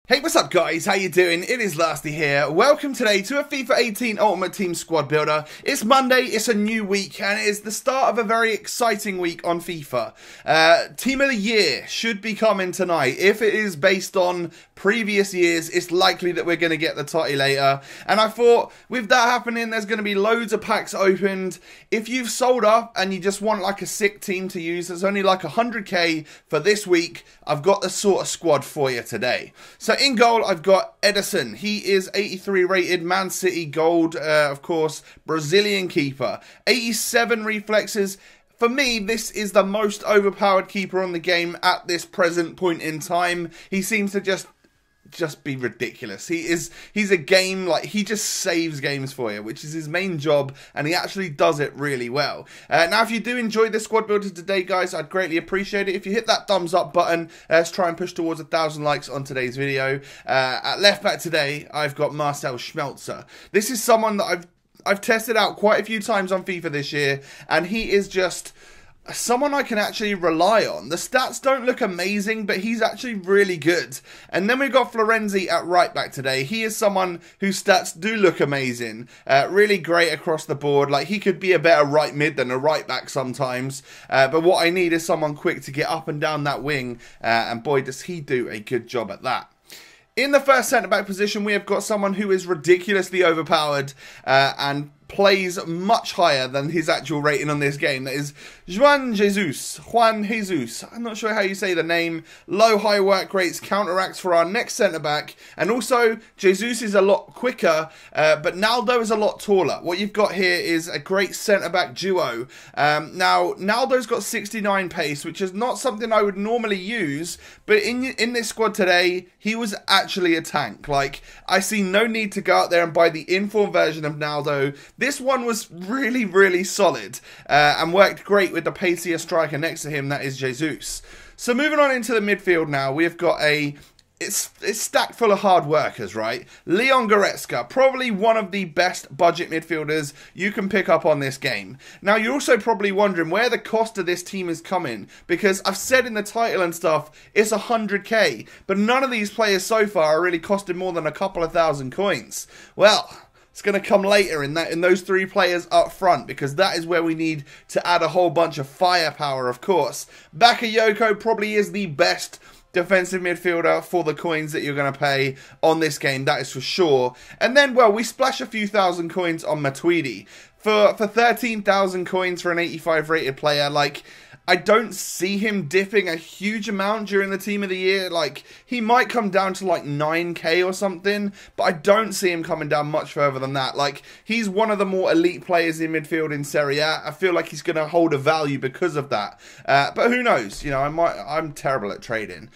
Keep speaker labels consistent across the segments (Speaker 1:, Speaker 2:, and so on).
Speaker 1: Hey, what's up guys? How you doing? It is Lasty here. Welcome today to a FIFA 18 Ultimate Team Squad Builder. It's Monday, it's a new week, and it is the start of a very exciting week on FIFA. Team of the Year should be coming tonight. If it is based on previous years, it's likely that we're going to get the Toty later. And I thought, with that happening, there's going to be loads of packs opened. If you've sold up and you just want like a sick team to use, there's only like 100k for this week. I've got the sort of squad for you today. So in goal, I've got Edison. He is 83 rated, Man City gold, of course, Brazilian keeper. 87 reflexes. For me, this is the most overpowered keeper on the game at this present point in time. He seems to just be ridiculous. He's a game, like, he just saves games for you, which is his main job, and he actually does it really well. Now, if you do enjoy this squad builder today, guys, I'd greatly appreciate it if you hit that thumbs up button. Let's try and push towards 1,000 likes on today's video. At left back today, I've got Marcel Schmelzer. This is someone that I've tested out quite a few times on FIFA this year, and he is just someone I can actually rely on. The stats don't look amazing, but he's actually really good. And then we've got Florenzi at right back today. He is someone whose stats do look amazing. Really great across the board. Like, he could be a better right mid than a right back sometimes. But what I need is someone quick to get up and down that wing. And boy, does he do a good job at that. In the first centre-back position, we have got someone who is ridiculously overpowered and plays much higher than his actual rating on this game. That is Juan Jesus. I'm not sure how you say the name. Low high work rates, counteracts for our next centre-back. And also, Jesus is a lot quicker, but Naldo is a lot taller. What you've got here is a great centre-back duo. Now, Naldo's got 69 pace, which is not something I would normally use, but in this squad today, he was actually a tank. Like, I see no need to go out there and buy the inform version of Naldo. This one was really, really solid and worked great with the pacier striker next to him, that is Jesus. So moving on into the midfield now, we've got it's stacked full of hard workers, right? Leon Goretzka, probably one of the best budget midfielders you can pick up on this game. Now, you're also probably wondering where the cost of this team is coming, because I've said in the title and stuff, it's 100k, but none of these players so far are really costing more than a couple of thousand coins. Well, it's going to come later in those three players up front, because that is where we need to add a whole bunch of firepower, of course. Bakayoko probably is the best defensive midfielder for the coins that you're going to pay on this game, that is for sure. And then, well, we splash a few thousand coins on Matuidi. For 13,000 coins for an 85 rated player, like, I don't see him dipping a huge amount during the Team of the Year. Like, he might come down to like 9k or something, but I don't see him coming down much further than that. Like, he's one of the more elite players in midfield in Serie A. I feel like he's going to hold a value because of that. But who knows? You know, I'm terrible at trading.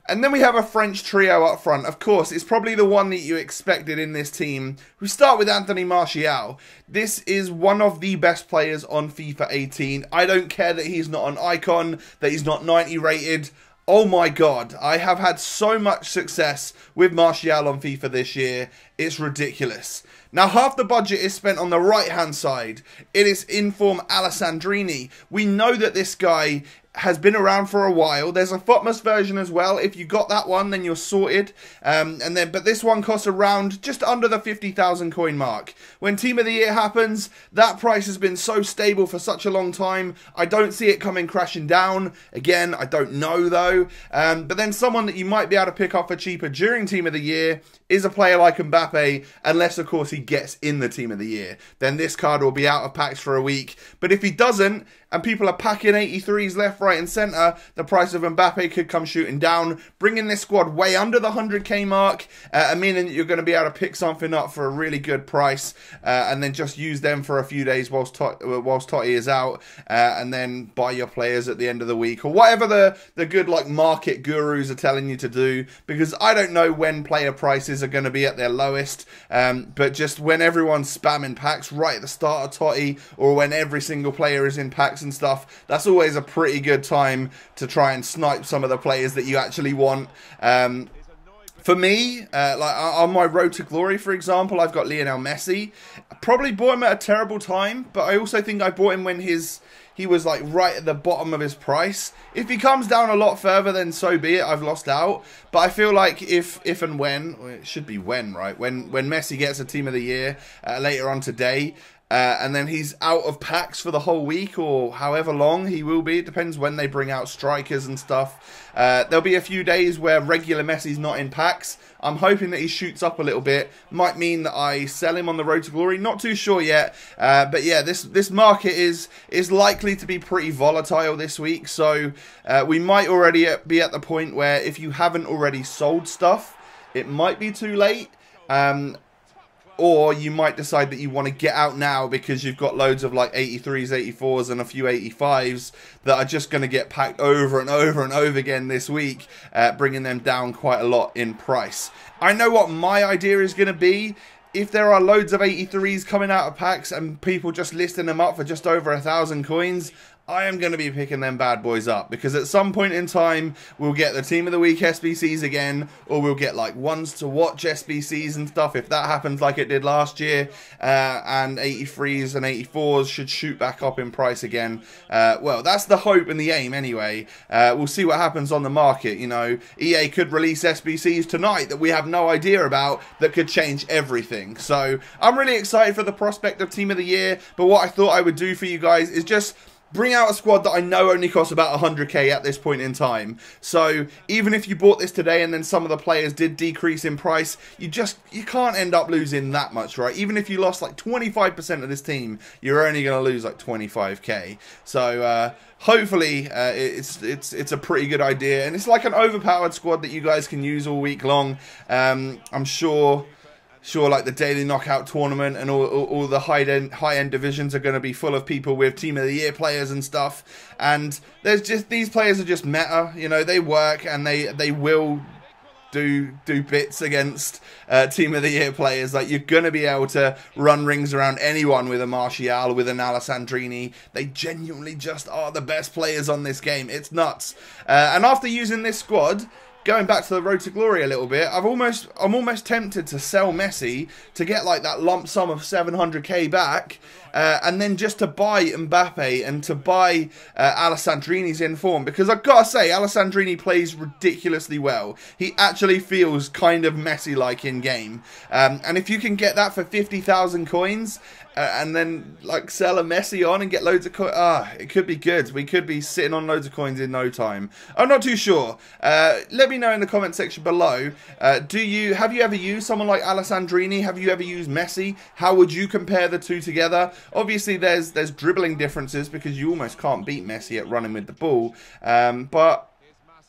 Speaker 1: And then we have a French trio up front. Of course, it's probably the one that you expected in this team. We start with Anthony Martial. This is one of the best players on FIFA 18. I don't care that he's not an icon, that he's not 90 rated. Oh my god, I have had so much success with Martial on FIFA this year. It's ridiculous. Now, half the budget is spent on the right-hand side. It is inform Alessandrini. We know that this guy has been around for a while. There's a FUTWIZ version as well. If you got that one, then you're sorted. But this one costs around just under the 50,000 coin mark. When Team of the Year happens, that price has been so stable for such a long time. I don't see it coming crashing down. Again, I don't know though. But then someone that you might be able to pick up for cheaper during Team of the Year is a player like Mbappe, unless of course he gets in the Team of the Year. Then this card will be out of packs for a week. But if he doesn't, and people are packing 83s left, right and centre, the price of Mbappe could come shooting down, bringing this squad way under the 100k mark, meaning that you're going to be able to pick something up for a really good price, and then just use them for a few days whilst Toty is out, and then buy your players at the end of the week, or whatever the good like market gurus are telling you to do, because I don't know when player prices are going to be at their lowest, but just when everyone's spamming packs right at the start of Toty, or when every single player is in packs and stuff, that's always a pretty good time to try and snipe some of the players that you actually want. For me, like on my road to glory, for example, I've got Lionel Messi. I probably bought him at a terrible time, but I also think I bought him when his he was like right at the bottom of his price. If he comes down a lot further, then so be it. I've lost out. But I feel like if and when, well, it should be when, right? When Messi gets a Team of the Year later on today, and then he's out of packs for the whole week or however long he will be. It depends when they bring out strikers and stuff. There'll be a few days where regular Messi's not in packs. I'm hoping that he shoots up a little bit. Might mean that I sell him on the road to glory. Not too sure yet. But yeah, this market is likely to be pretty volatile this week. So we might already be at the point where if you haven't already sold stuff, it might be too late. Or you might decide that you want to get out now because you've got loads of like 83s, 84s and a few 85s that are just going to get packed over and over and over again this week, bringing them down quite a lot in price. I know what my idea is going to be. If there are loads of 83s coming out of packs and people just listing them up for just over 1,000 coins, I am going to be picking them bad boys up, because at some point in time we'll get the Team of the Week SBCs again, or we'll get like ones to watch SBCs and stuff if that happens like it did last year, and 83s and 84s should shoot back up in price again. Well, that's the hope and the aim anyway. We'll see what happens on the market. You know, EA could release SBCs tonight that we have no idea about that could change everything. So I'm really excited for the prospect of Team of the Year, but what I thought I would do for you guys is just bring out a squad that I know only costs about 100k at this point in time. So even if you bought this today and then some of the players did decrease in price, you can't end up losing that much, right? Even if you lost like 25% of this team, you're only going to lose like 25k. So hopefully it's a pretty good idea, and it's like an overpowered squad that you guys can use all week long. I'm sure like the daily knockout tournament and all the high-end divisions are going to be full of people with Team of the Year players and stuff. And there's just, these players are just meta, you know, they work and they will do bits against Team of the Year players. Like, you're going to be able to run rings around anyone with a Martial, with an Alessandrini. They genuinely just are the best players on this game. It's nuts. And after using this squad, going back to the road to glory a little bit, I'm almost tempted to sell Messi to get like that lump sum of 700k back, and then just to buy Mbappe and to buy Alessandrini's in form, because I've got to say Alessandrini plays ridiculously well. He actually feels kind of Messi-like in game, and if you can get that for 50,000 coins, and then like sell a Messi on and get loads of coins, it could be good. We could be sitting on loads of coins in no time. I'm not too sure. Let me know in the comment section below. Have you ever used someone like Alessandrini? Have you ever used Messi? How would you compare the two together? Obviously there's dribbling differences, because you almost can't beat Messi at running with the ball. But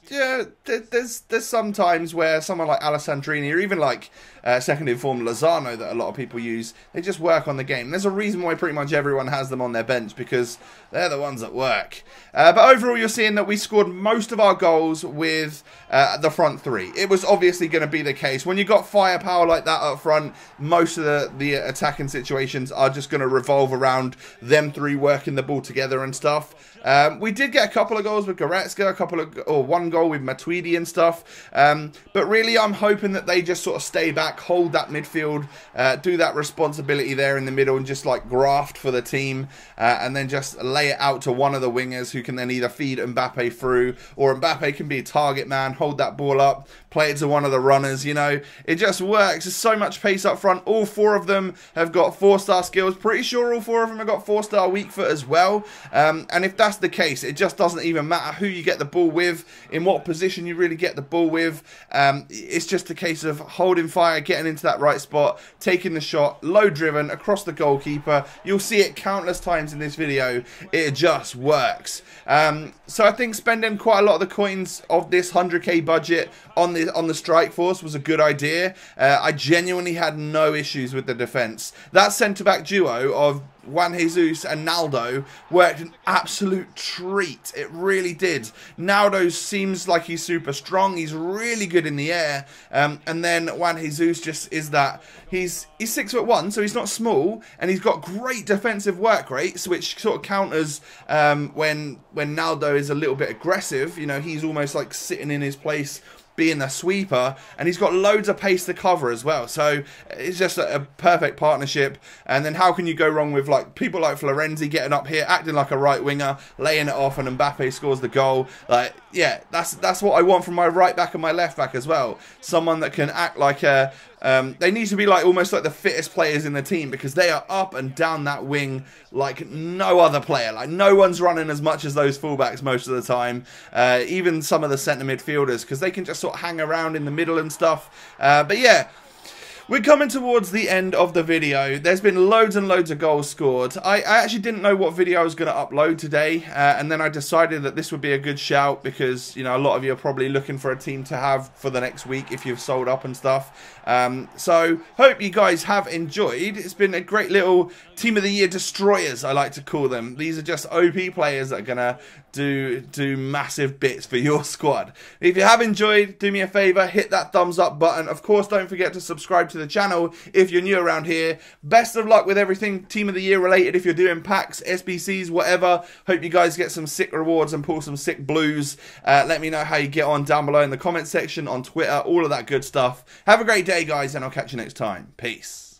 Speaker 1: yeah, there's some times where someone like Alessandrini, or even like second informed Lozano that a lot of people use, they just work on the game. There's a reason why pretty much everyone has them on their bench, because they're the ones that work. But overall, you're seeing that we scored most of our goals with the front three. It was obviously going to be the case. When you got firepower like that up front, most of the attacking situations are just going to revolve around them three working the ball together and stuff. We did get a couple of goals with Goretzka, one goal with Matuidi and stuff. But really, I'm hoping that they just sort of stay back, hold that midfield, do that responsibility there in the middle, and just like graft for the team, and then just lay it out to one of the wingers who can then either feed Mbappe through, or Mbappe can be a target man, hold that ball up, play it to one of the runners. You know, it just works. There's so much pace up front. All four of them have got 4-star skills. Pretty sure all four of them have got 4-star weak foot as well. And if that's the case, it just doesn't even matter who you get the ball with, in what position you really get the ball with. It's just a case of holding fire, getting into that right spot, taking the shot, low driven across the goalkeeper. You'll see it countless times in this video. It just works. So I think spending quite a lot of the coins of this 100k budget on the strike force was a good idea. I genuinely had no issues with the defense. That centre-back duo of Juan Jesus and Naldo worked an absolute treat. It really did. Naldo seems like he's super strong. He's really good in the air. And then Juan Jesus just is that. He's 6'1", so he's not small, and he's got great defensive work rates, which sort of counters when Naldo is a little bit aggressive. You know, he's almost like sitting in his place, being the sweeper, and he's got loads of pace to cover as well. So it's just a perfect partnership. And then how can you go wrong with like people like Florenzi getting up here, acting like a right winger, laying it off, and Mbappe scores the goal. Like, yeah, that's what I want from my right back and my left back as well. Someone that can act like a they need to be like almost like the fittest players in the team, because they are up and down that wing like no other player. Like, no one's running as much as those fullbacks most of the time. Even some of the centre midfielders, because they can just sort of hang around in the middle and stuff. But yeah, we're coming towards the end of the video. There's been loads and loads of goals scored. I actually didn't know what video I was going to upload today, and then I decided that this would be a good shout, because, you know, a lot of you are probably looking for a team to have for the next week if you've sold up and stuff. So, hope you guys have enjoyed. It's been a great little Team of the Year destroyers, I like to call them. These are just OP players that are going to do massive bits for your squad. If you have enjoyed, do me a favour, hit that thumbs up button. Of course, don't forget to subscribe to the channel if you're new around here. Best of luck with everything Team of the Year related, if you're doing packs, SBCs, whatever. Hope you guys get some sick rewards and pull some sick blues. Let me know how you get on down below in the comment section, on Twitter, all of that good stuff. Have a great day, guys, and I'll catch you next time. Peace.